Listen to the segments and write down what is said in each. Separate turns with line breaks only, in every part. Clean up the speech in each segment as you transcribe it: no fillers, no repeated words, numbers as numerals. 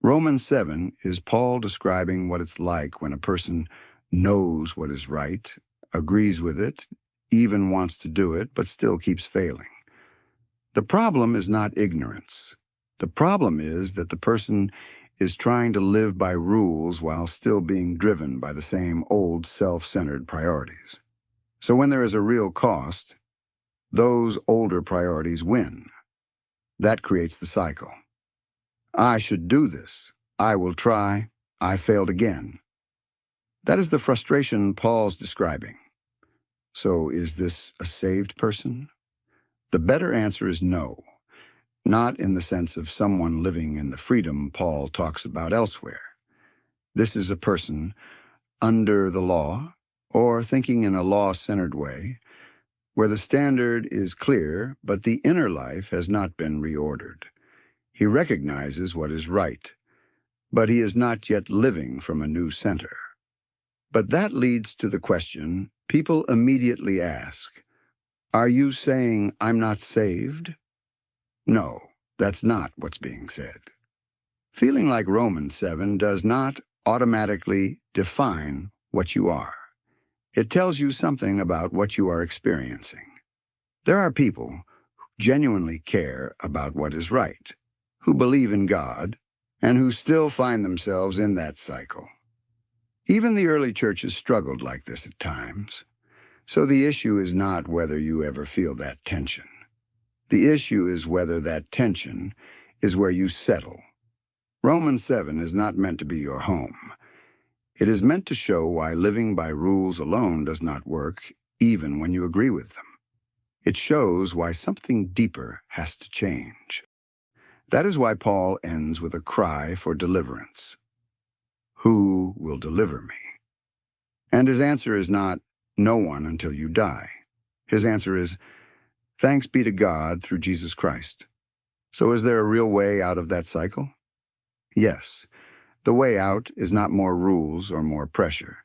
Romans 7 is Paul describing what it's like when a person knows what is right, agrees with it, even wants to do it, but still keeps failing. The problem is not ignorance. The problem is that the person is trying to live by rules while still being driven by the same old self-centered priorities. So when there is a real cost, those older priorities win. That creates the cycle. I should do this. I will try. I failed again. That is the frustration Paul's describing. So is this a saved person? The better answer is no, not in the sense of someone living in the freedom Paul talks about elsewhere. This is a person under the law, or thinking in a law-centered way, where the standard is clear, but the inner life has not been reordered. He recognizes what is right, but he is not yet living from a new center. But that leads to the question people immediately ask, are you saying I'm not saved? No, that's not what's being said. Feeling like Romans 7 does not automatically define what you are. It tells you something about what you are experiencing. There are people who genuinely care about what is right, who believe in God, and who still find themselves in that cycle. Even the early churches struggled like this at times. So the issue is not whether you ever feel that tension. The issue is whether that tension is where you settle. Romans 7 is not meant to be your home. It is meant to show why living by rules alone does not work, even when you agree with them. It shows why something deeper has to change. That is why Paul ends with a cry for deliverance. Who will deliver me? And his answer is not, no one until you die. His answer is, thanks be to God through Jesus Christ. So is there a real way out of that cycle? Yes. The way out is not more rules or more pressure.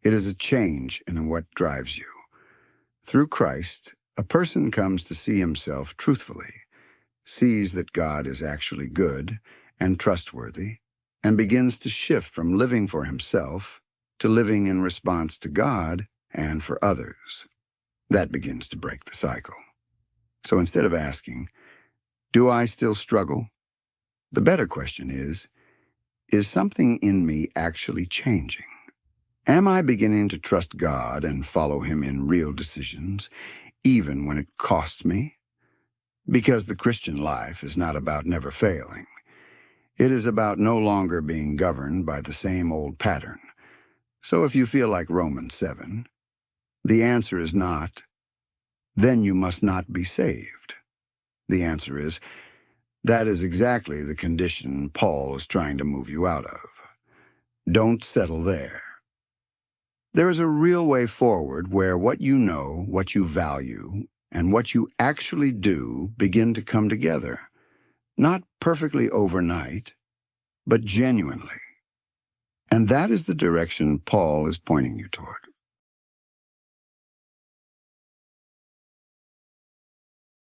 It is a change in what drives you. Through Christ, a person comes to see himself truthfully, sees that God is actually good and trustworthy, and begins to shift from living for himself to living in response to God and for others. That begins to break the cycle. So instead of asking, do I still struggle? The better question is something in me actually changing? Am I beginning to trust God and follow him in real decisions, even when it costs me? Because the Christian life is not about never failing. It is about no longer being governed by the same old pattern. So if you feel like Romans 7, the answer is not, then you must not be saved. The answer is, that is exactly the condition Paul is trying to move you out of. Don't settle there. There is a real way forward where what you know, what you value, and what you actually do begin to come together. Not perfectly overnight, but genuinely. And that is the direction Paul is pointing you toward.